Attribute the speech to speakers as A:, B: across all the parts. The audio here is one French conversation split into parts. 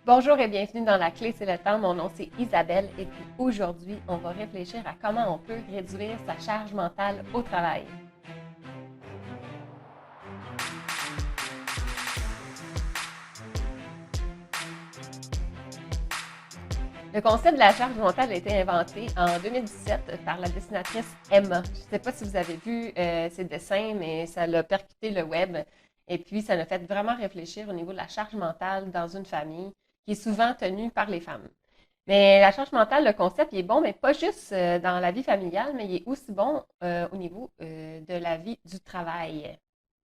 A: Bonjour et bienvenue dans La Clé, c'est le temps. Mon nom, c'est Isabelle et puis aujourd'hui, on va réfléchir à comment on peut réduire sa charge mentale au travail. Le concept de la charge mentale a été inventé en 2017 par la dessinatrice Emma. Je ne sais pas si vous avez vu ses dessins, mais ça l'a percuté le web. Et puis, ça l'a fait vraiment réfléchir au niveau de la charge mentale dans une famille qui est souvent tenue par les femmes. Mais la charge mentale, le concept, il est bon, mais pas juste dans la vie familiale, mais il est aussi bon au niveau de la vie du travail.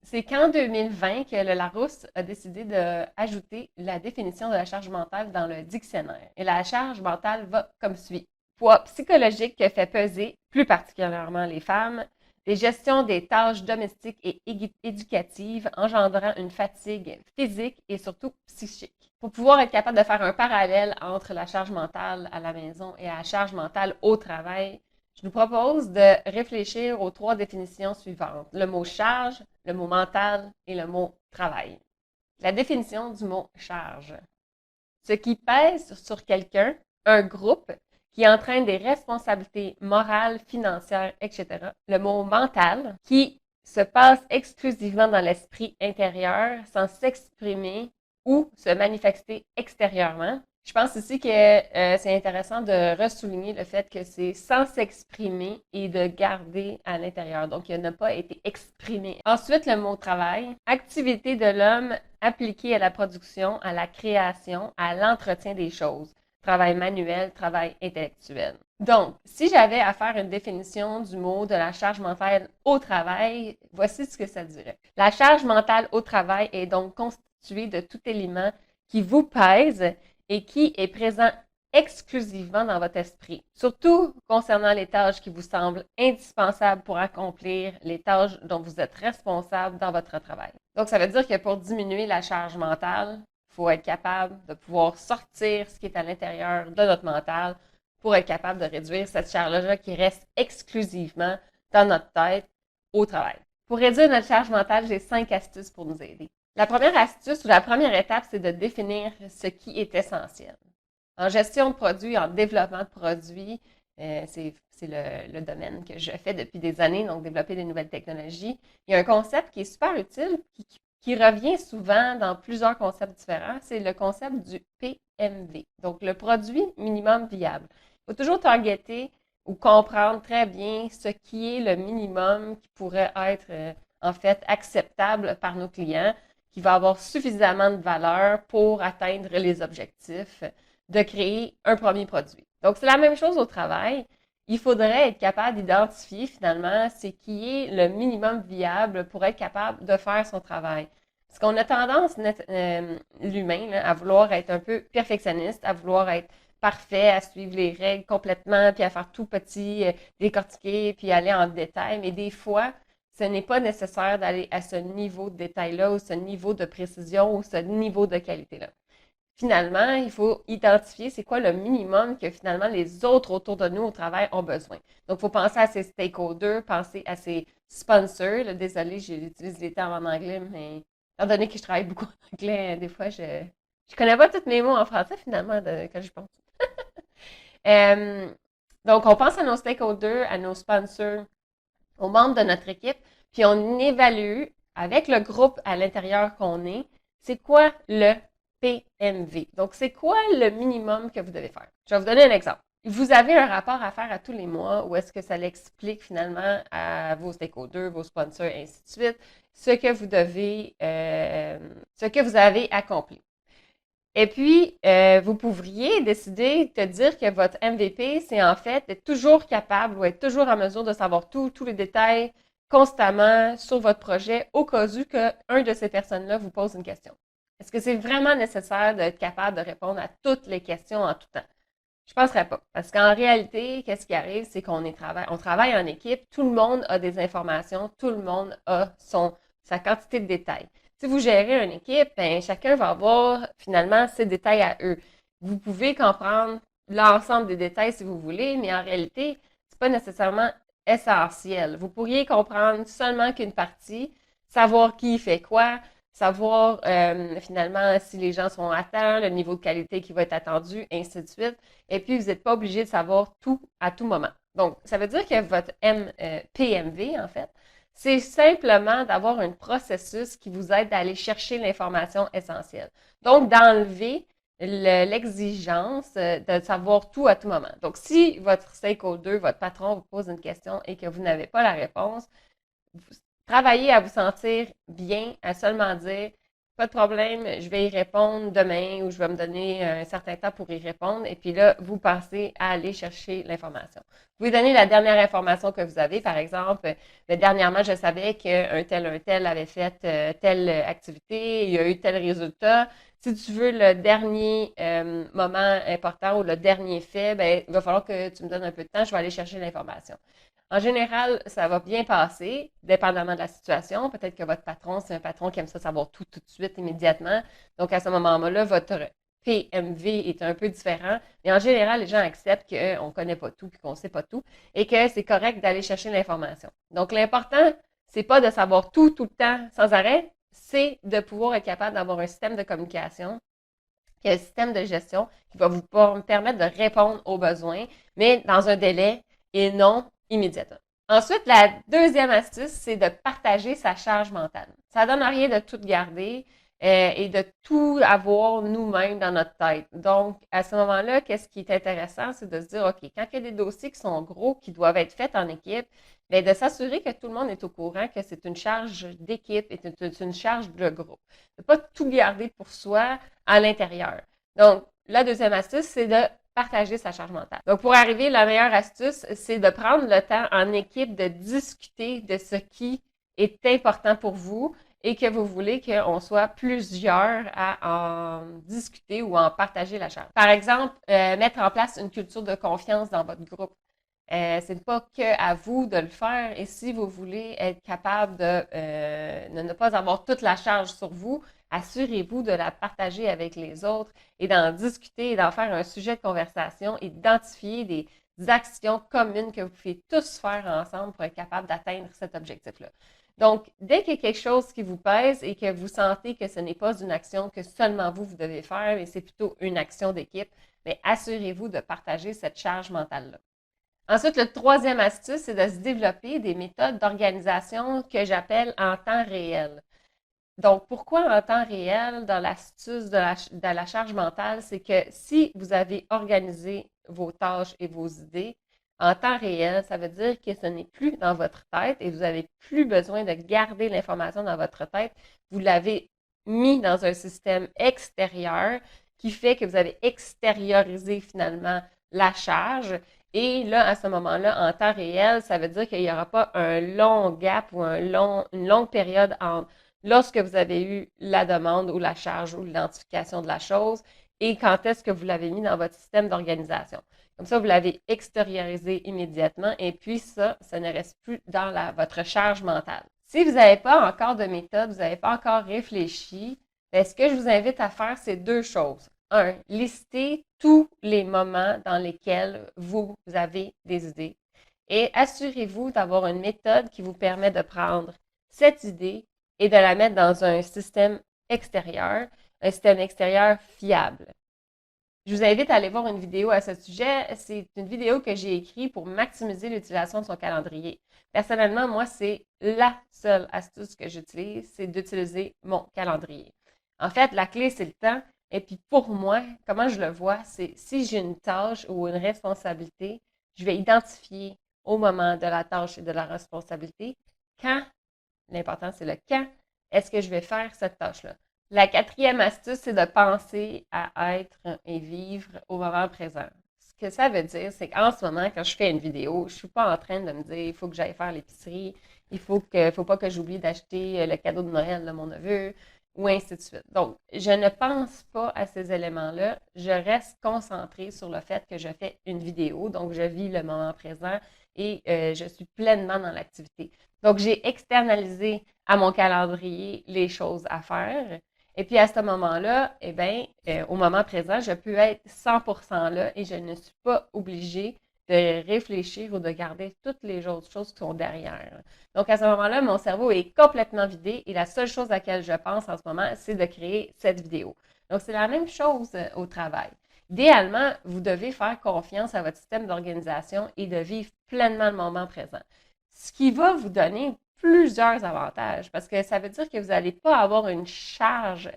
A: C'est qu'en 2020 que le Larousse a décidé d'ajouter la définition de la charge mentale dans le dictionnaire. Et la charge mentale va comme suit. Poids psychologique que fait peser, plus particulièrement les femmes, les gestions des tâches domestiques et éducatives engendrant une fatigue physique et surtout psychique. Pour pouvoir être capable de faire un parallèle entre la charge mentale à la maison et la charge mentale au travail, je vous propose de réfléchir aux trois définitions suivantes. Le mot charge, le mot mental et le mot travail. La définition du mot charge. Ce qui pèse sur quelqu'un, un groupe, qui entraîne des responsabilités morales, financières, etc. Le mot mental, qui se passe exclusivement dans l'esprit intérieur sans s'exprimer ou se manifester extérieurement. Je pense ici que c'est intéressant de ressouligner le fait que c'est sans s'exprimer et de garder à l'intérieur. Donc, il n'a pas été exprimé. Ensuite, le mot travail. Activité de l'homme appliquée à la production, à la création, à l'entretien des choses. Travail manuel, travail intellectuel. Donc, si j'avais à faire une définition du mot de la charge mentale au travail, voici ce que ça dirait. La charge mentale au travail est donc constituée de tout élément qui vous pèse et qui est présent exclusivement dans votre esprit, surtout concernant les tâches qui vous semblent indispensables pour accomplir les tâches dont vous êtes responsable dans votre travail. Donc, ça veut dire que pour diminuer la charge mentale, il faut être capable de pouvoir sortir ce qui est à l'intérieur de notre mental pour être capable de réduire cette charge-là qui reste exclusivement dans notre tête au travail. Pour réduire notre charge mentale, j'ai 5 astuces pour nous aider. La première astuce ou la première étape, c'est de définir ce qui est essentiel. En gestion de produits, en développement de produits, c'est le domaine que je fais depuis des années, donc développer des nouvelles technologies. Il y a un concept qui est super utile, qui revient souvent dans plusieurs concepts différents, c'est le concept du PMV, donc le produit minimum viable. Il faut toujours targeter ou comprendre très bien ce qui est le minimum qui pourrait être en fait acceptable par nos clients, qui va avoir suffisamment de valeur pour atteindre les objectifs de créer un premier produit. Donc, c'est la même chose au travail. Il faudrait être capable d'identifier finalement ce qui est le minimum viable pour être capable de faire son travail. Parce qu'on a tendance, l'humain, à vouloir être un peu perfectionniste, à vouloir être parfait, à suivre les règles complètement, puis à faire tout petit, décortiquer, puis aller en détail. Mais des fois, ce n'est pas nécessaire d'aller à ce niveau de détail-là, ou ce niveau de précision, ou ce niveau de qualité-là. Finalement, il faut identifier c'est quoi le minimum que finalement les autres autour de nous au travail ont besoin. Donc, il faut penser à ces stakeholders, penser à ces sponsors. Là, désolée, j'utilise les termes en anglais, mais étant donné que je travaille beaucoup en anglais, des fois, je connais pas tous mes mots en français finalement quand je pense. Euh, donc, on pense à nos stakeholders, à nos sponsors, aux membres de notre équipe, puis on évalue avec le groupe à l'intérieur qu'on est, c'est quoi le PMV. Donc, c'est quoi le minimum que vous devez faire? Je vais vous donner un exemple. Vous avez un rapport à faire à tous les mois où est-ce que ça l'explique finalement à vos stakeholders, vos sponsors, et ainsi de suite, ce que vous avez accompli. Et puis, vous pourriez décider de dire que votre MVP, c'est en fait être toujours capable ou être toujours en mesure de savoir tous les détails constamment sur votre projet au cas où qu'un de ces personnes-là vous pose une question. Est-ce que c'est vraiment nécessaire d'être capable de répondre à toutes les questions en tout temps? Je ne penserais pas. Parce qu'en réalité, qu'est-ce qui arrive, c'est on travaille en équipe, tout le monde a des informations, tout le monde a sa quantité de détails. Si vous gérez une équipe, ben, chacun va avoir finalement ses détails à eux. Vous pouvez comprendre l'ensemble des détails si vous voulez, mais en réalité, c'est pas nécessairement essentiel. Vous pourriez comprendre seulement qu'une partie, savoir qui fait quoi, savoir finalement si les gens sont à temps, le niveau de qualité qui va être attendu, ainsi de suite. Et puis, vous n'êtes pas obligé de savoir tout à tout moment. Donc, ça veut dire que votre PMV, en fait, c'est simplement d'avoir un processus qui vous aide à aller chercher l'information essentielle. Donc, d'enlever l'exigence de savoir tout à tout moment. Donc, si votre stakeholder, votre patron vous pose une question et que vous n'avez pas la réponse, travaillez à vous sentir bien, à seulement dire pas de problème, je vais y répondre demain ou je vais me donner un certain temps pour y répondre. Et puis là, vous passez à aller chercher l'information. Vous pouvez donner la dernière information que vous avez. Par exemple, dernièrement, je savais qu'un tel avait fait telle activité, il y a eu tel résultat. Si tu veux le dernier moment important ou le dernier fait, ben, il va falloir que tu me donnes un peu de temps, je vais aller chercher l'information. En général, ça va bien passer, dépendamment de la situation. Peut-être que votre patron, c'est un patron qui aime ça savoir tout de suite, immédiatement. Donc, à ce moment-là, votre PMV est un peu différent. Mais en général, les gens acceptent qu'on ne connaît pas tout, qu'on ne sait pas tout, et que c'est correct d'aller chercher l'information. Donc, l'important, c'est pas de savoir tout le temps, sans arrêt, c'est de pouvoir être capable d'avoir un système de communication, un système de gestion qui va vous permettre de répondre aux besoins, mais dans un délai et non immédiatement. Ensuite, la deuxième astuce, c'est de partager sa charge mentale. Ça ne donne rien de tout garder et de tout avoir nous-mêmes dans notre tête. Donc, à ce moment-là, qu'est-ce qui est intéressant, c'est de se dire, OK, quand il y a des dossiers qui sont gros, qui doivent être faits en équipe, bien, de s'assurer que tout le monde est au courant que c'est une charge d'équipe et une charge de groupe. De ne pas tout garder pour soi à l'intérieur. Donc, la deuxième astuce, c'est de partager sa charge mentale. Donc, pour arriver, la meilleure astuce, c'est de prendre le temps en équipe de discuter de ce qui est important pour vous et que vous voulez qu'on soit plusieurs à en discuter ou en partager la charge. Par exemple, mettre en place une culture de confiance dans votre groupe. C'est pas que à vous de le faire et si vous voulez être capable de ne pas avoir toute la charge sur vous, assurez-vous de la partager avec les autres et d'en discuter et d'en faire un sujet de conversation et d'identifier des actions communes que vous pouvez tous faire ensemble pour être capable d'atteindre cet objectif-là. Donc, dès qu'il y a quelque chose qui vous pèse et que vous sentez que ce n'est pas une action que seulement vous devez faire, mais c'est plutôt une action d'équipe, mais assurez-vous de partager cette charge mentale-là. Ensuite, le troisième astuce, c'est de se développer des méthodes d'organisation que j'appelle en temps réel. Donc, pourquoi en temps réel dans l'astuce de la charge mentale? C'est que si vous avez organisé vos tâches et vos idées en temps réel, ça veut dire que ce n'est plus dans votre tête et vous n'avez plus besoin de garder l'information dans votre tête. Vous l'avez mis dans un système extérieur qui fait que vous avez extériorisé finalement la charge. Et là, à ce moment-là, en temps réel, ça veut dire qu'il n'y aura pas un long gap ou une longue période entre lorsque vous avez eu la demande ou la charge ou l'identification de la chose et quand est-ce que vous l'avez mis dans votre système d'organisation. Comme ça, vous l'avez extériorisé immédiatement et puis ça ne reste plus dans votre charge mentale. Si vous n'avez pas encore de méthode, vous n'avez pas encore réfléchi, bien, ce que je vous invite à faire, c'est deux choses. Un, listez tous les moments dans lesquels vous avez des idées et assurez-vous d'avoir une méthode qui vous permet de prendre cette idée et de la mettre dans un système extérieur fiable. Je vous invite à aller voir une vidéo à ce sujet. C'est une vidéo que j'ai écrite pour maximiser l'utilisation de son calendrier. Personnellement, moi, c'est la seule astuce que j'utilise, c'est d'utiliser mon calendrier. En fait, la clé, c'est le temps. Et puis pour moi, comment je le vois, c'est si j'ai une tâche ou une responsabilité, je vais identifier au moment de la tâche et de la responsabilité quand, l'important c'est le quand, est-ce que je vais faire cette tâche-là. La quatrième astuce, c'est de penser à être et vivre au moment présent. Ce que ça veut dire, c'est qu'en ce moment, quand je fais une vidéo, je ne suis pas en train de me dire il faut que j'aille faire l'épicerie, il faut pas que j'oublie d'acheter le cadeau de Noël de mon neveu, ou ainsi de suite. Donc, je ne pense pas à ces éléments-là. Je reste concentrée sur le fait que je fais une vidéo, donc je vis le moment présent et je suis pleinement dans l'activité. Donc, j'ai externalisé à mon calendrier les choses à faire. Et puis à ce moment-là, eh bien, au moment présent, je peux être 100% là et je ne suis pas obligée de réfléchir ou de garder toutes les autres choses qui sont derrière. Donc, à ce moment-là, mon cerveau est complètement vidé et la seule chose à laquelle je pense en ce moment, c'est de créer cette vidéo. Donc, c'est la même chose au travail. Idéalement, vous devez faire confiance à votre système d'organisation et de vivre pleinement le moment présent. Ce qui va vous donner plusieurs avantages parce que ça veut dire que vous n'allez pas avoir une charge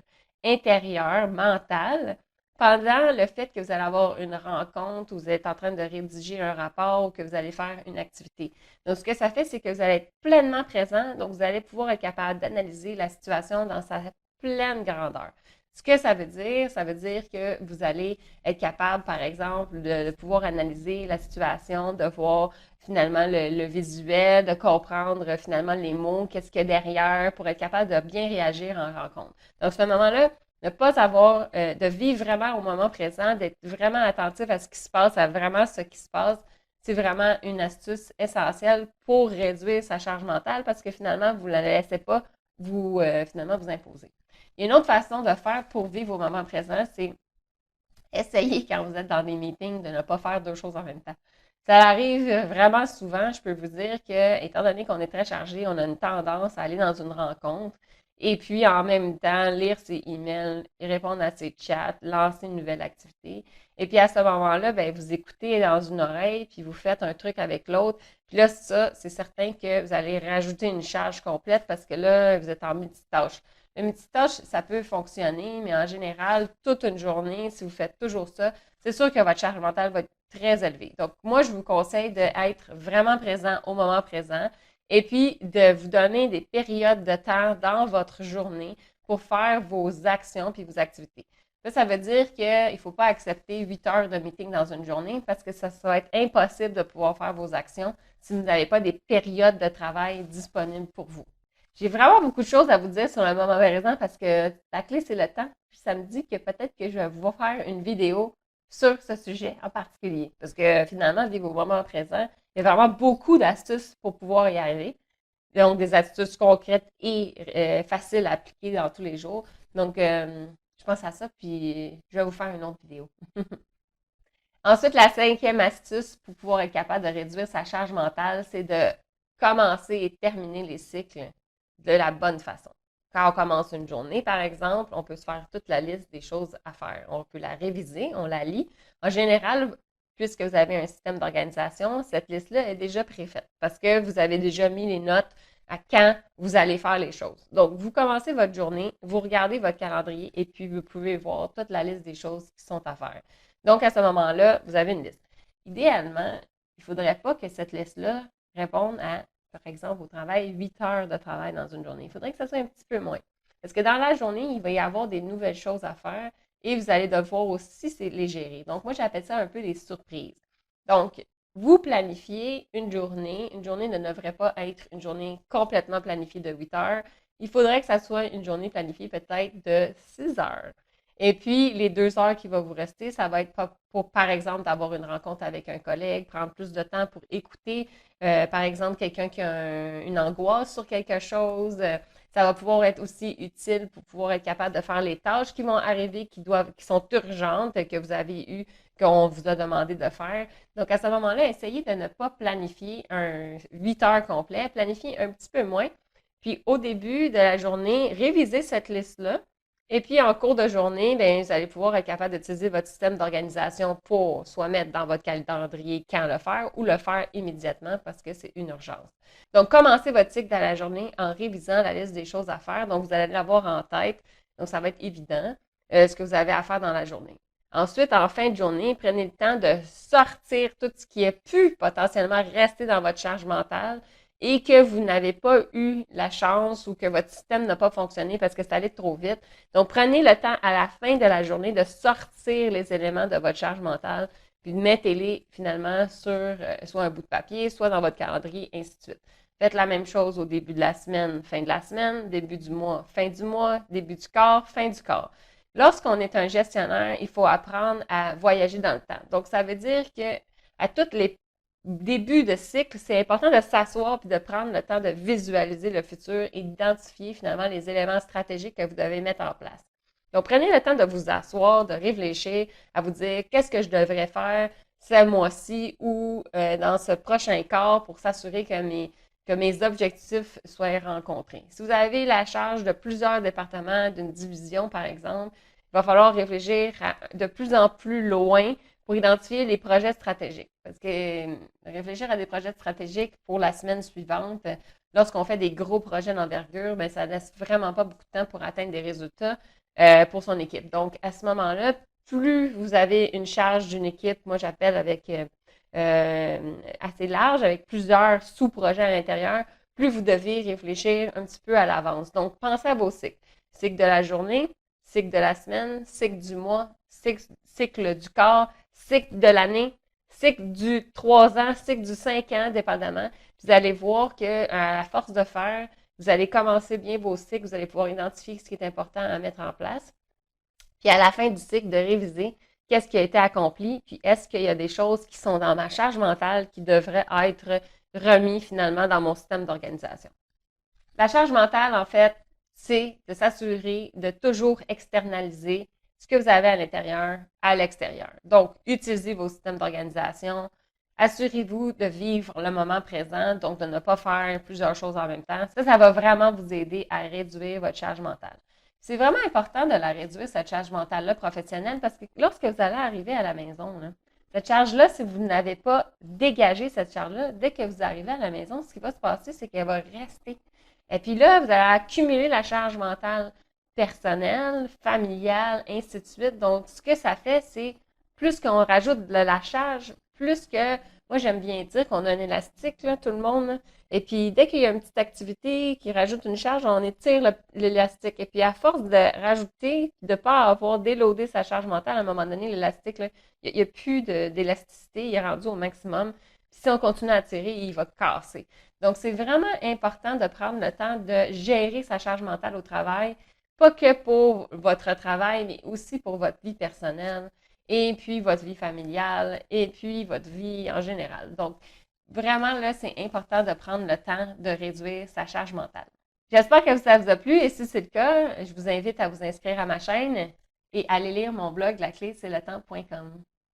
A: intérieure, mentale, pendant le fait que vous allez avoir une rencontre ou vous êtes en train de rédiger un rapport ou que vous allez faire une activité. Donc, ce que ça fait, c'est que vous allez être pleinement présent, donc vous allez pouvoir être capable d'analyser la situation dans sa pleine grandeur. Ce que ça veut dire que vous allez être capable, par exemple, de pouvoir analyser la situation, de voir finalement le visuel, de comprendre finalement les mots, qu'est-ce qu'il y a derrière pour être capable de bien réagir en rencontre. Donc, ce moment-là, ne pas avoir, de vivre vraiment au moment présent, d'être vraiment attentif à ce qui se passe, à vraiment ce qui se passe, c'est vraiment une astuce essentielle pour réduire sa charge mentale parce que finalement, vous ne la laissez pas finalement vous imposer. Il y a une autre façon de faire pour vivre au moment présent, c'est essayer quand vous êtes dans des meetings de ne pas faire deux choses en même temps. Ça arrive vraiment souvent, je peux vous dire que, étant donné qu'on est très chargé, on a une tendance à aller dans une rencontre et puis en même temps lire ses emails, répondre à ses chats, lancer une nouvelle activité. Et puis à ce moment-là, ben, vous écoutez dans une oreille, puis vous faites un truc avec l'autre. Puis là, ça, c'est certain que vous allez rajouter une charge complète parce que là, vous êtes en multitâche. Le multitâche, ça peut fonctionner, mais en général, toute une journée, si vous faites toujours ça, c'est sûr que votre charge mentale va être très élevée. Donc, moi, je vous conseille d'être vraiment présent au moment présent et puis de vous donner des périodes de temps dans votre journée pour faire vos actions puis vos activités. Ça veut dire qu'il ne faut pas accepter 8 heures de meeting dans une journée parce que ça va être impossible de pouvoir faire vos actions si vous n'avez pas des périodes de travail disponibles pour vous. J'ai vraiment beaucoup de choses à vous dire sur le moment présent parce que la clé, c'est le temps. Puis ça me dit que peut-être que je vais vous faire une vidéo sur ce sujet en particulier. Parce que finalement, vivre au moment présent, il y a vraiment beaucoup d'astuces pour pouvoir y arriver. Donc, des astuces concrètes et faciles à appliquer dans tous les jours. Donc, je pense à ça, puis je vais vous faire une autre vidéo. Ensuite, la cinquième astuce pour pouvoir être capable de réduire sa charge mentale, c'est de commencer et terminer les cycles de la bonne façon. Quand on commence une journée, par exemple, on peut se faire toute la liste des choses à faire. On peut la réviser, on la lit. En général, puisque vous avez un système d'organisation, cette liste-là est déjà préfaite parce que vous avez déjà mis les notes à quand vous allez faire les choses. Donc, vous commencez votre journée, vous regardez votre calendrier et puis vous pouvez voir toute la liste des choses qui sont à faire. Donc, à ce moment-là, vous avez une liste. Idéalement, il ne faudrait pas que cette liste-là réponde à, par exemple, au travail, 8 heures de travail dans une journée. Il faudrait que ça soit un petit peu moins. Parce que dans la journée, il va y avoir des nouvelles choses à faire et vous allez devoir aussi les gérer. Donc, moi, j'appelle ça un peu des surprises. Donc, vous planifiez une journée. Une journée ne devrait pas être une journée complètement planifiée de 8 heures. Il faudrait que ça soit une journée planifiée peut-être de 6 heures. Et puis, les 2 heures qui vont vous rester, ça va être pour, par exemple, d'avoir une rencontre avec un collègue, prendre plus de temps pour écouter, par exemple, quelqu'un qui a une angoisse sur quelque chose. Ça va pouvoir être aussi utile pour pouvoir être capable de faire les tâches qui vont arriver, qui sont urgentes, que vous avez eu, qu'on vous a demandé de faire. Donc, à ce moment-là, essayez de ne pas planifier un 8 heures complet, planifiez un petit peu moins. Puis, au début de la journée, révisez cette liste-là. Et puis, en cours de journée, bien, vous allez pouvoir être capable d'utiliser votre système d'organisation pour soit mettre dans votre calendrier quand le faire ou le faire immédiatement parce que c'est une urgence. Donc, commencez votre cycle dans la journée en révisant la liste des choses à faire. Donc, vous allez l'avoir en tête. Donc, ça va être évident ce que vous avez à faire dans la journée. Ensuite, en fin de journée, prenez le temps de sortir tout ce qui a pu potentiellement rester dans votre charge mentale et que vous n'avez pas eu la chance ou que votre système n'a pas fonctionné parce que c'est allé trop vite. Donc, prenez le temps à la fin de la journée de sortir les éléments de votre charge mentale, puis mettez-les finalement sur soit un bout de papier, soit dans votre calendrier, ainsi de suite. Faites la même chose au début de la semaine, fin de la semaine, début du mois, fin du mois, début du quart, fin du quart. Lorsqu'on est un gestionnaire, il faut apprendre à voyager dans le temps. Donc, ça veut dire que à toutes les début de cycle, c'est important de s'asseoir puis de prendre le temps de visualiser le futur et d'identifier finalement les éléments stratégiques que vous devez mettre en place. Donc, prenez le temps de vous asseoir, de réfléchir, à vous dire qu'est-ce que je devrais faire ce mois-ci ou dans ce prochain quart pour s'assurer que mes objectifs soient rencontrés. Si vous avez la charge de plusieurs départements, d'une division par exemple, il va falloir réfléchir de plus en plus loin pour identifier les projets stratégiques. Parce que réfléchir à des projets stratégiques pour la semaine suivante, lorsqu'on fait des gros projets d'envergure, ben, ça laisse vraiment pas beaucoup de temps pour atteindre des résultats pour son équipe. Donc, à ce moment-là, plus vous avez une charge d'une équipe, moi j'appelle avec assez large, avec plusieurs sous-projets à l'intérieur, plus vous devez réfléchir un petit peu à l'avance. Donc, pensez à vos cycles. Cycle de la journée, cycle de la semaine, cycle du mois, cycle du quart, cycle de l'année, cycle du 3 ans, cycle du 5 ans, dépendamment. Puis vous allez voir que à la force de faire, vous allez commencer bien vos cycles, vous allez pouvoir identifier ce qui est important à mettre en place. Puis à la fin du cycle, de réviser qu'est-ce qui a été accompli, puis est-ce qu'il y a des choses qui sont dans ma charge mentale qui devraient être remis finalement dans mon système d'organisation. La charge mentale, en fait, c'est de s'assurer de toujours externaliser ce que vous avez à l'intérieur à l'extérieur. Donc, utilisez vos systèmes d'organisation. Assurez-vous de vivre le moment présent, donc de ne pas faire plusieurs choses en même temps. Ça va vraiment vous aider à réduire votre charge mentale. C'est vraiment important de la réduire, cette charge mentale-là professionnelle, parce que lorsque vous allez arriver à la maison, là, cette charge-là, si vous n'avez pas dégagé cette charge-là, dès que vous arrivez à la maison, ce qui va se passer, c'est qu'elle va rester. Et puis là, vous allez accumuler la charge mentale personnelle, familiale, ainsi de suite. Donc, ce que ça fait, c'est plus qu'on rajoute de la charge, plus que, moi j'aime bien dire qu'on a un élastique, là, tout le monde. Là. Et puis, dès qu'il y a une petite activité qui rajoute une charge, on étire l'élastique. Et puis, à force de rajouter, de ne pas avoir déloadé sa charge mentale, à un moment donné, l'élastique, il n'y a plus d'élasticité, il est rendu au maximum. Puis, si on continue à tirer, il va casser. Donc, c'est vraiment important de prendre le temps de gérer sa charge mentale au travail, pas que pour votre travail, mais aussi pour votre vie personnelle, et puis votre vie familiale, et puis votre vie en général. Donc, vraiment, là, c'est important de prendre le temps de réduire sa charge mentale. J'espère que ça vous a plu et si c'est le cas, je vous invite à vous inscrire à ma chaîne et à aller lire mon blog laclé-c'est-le-temps.com.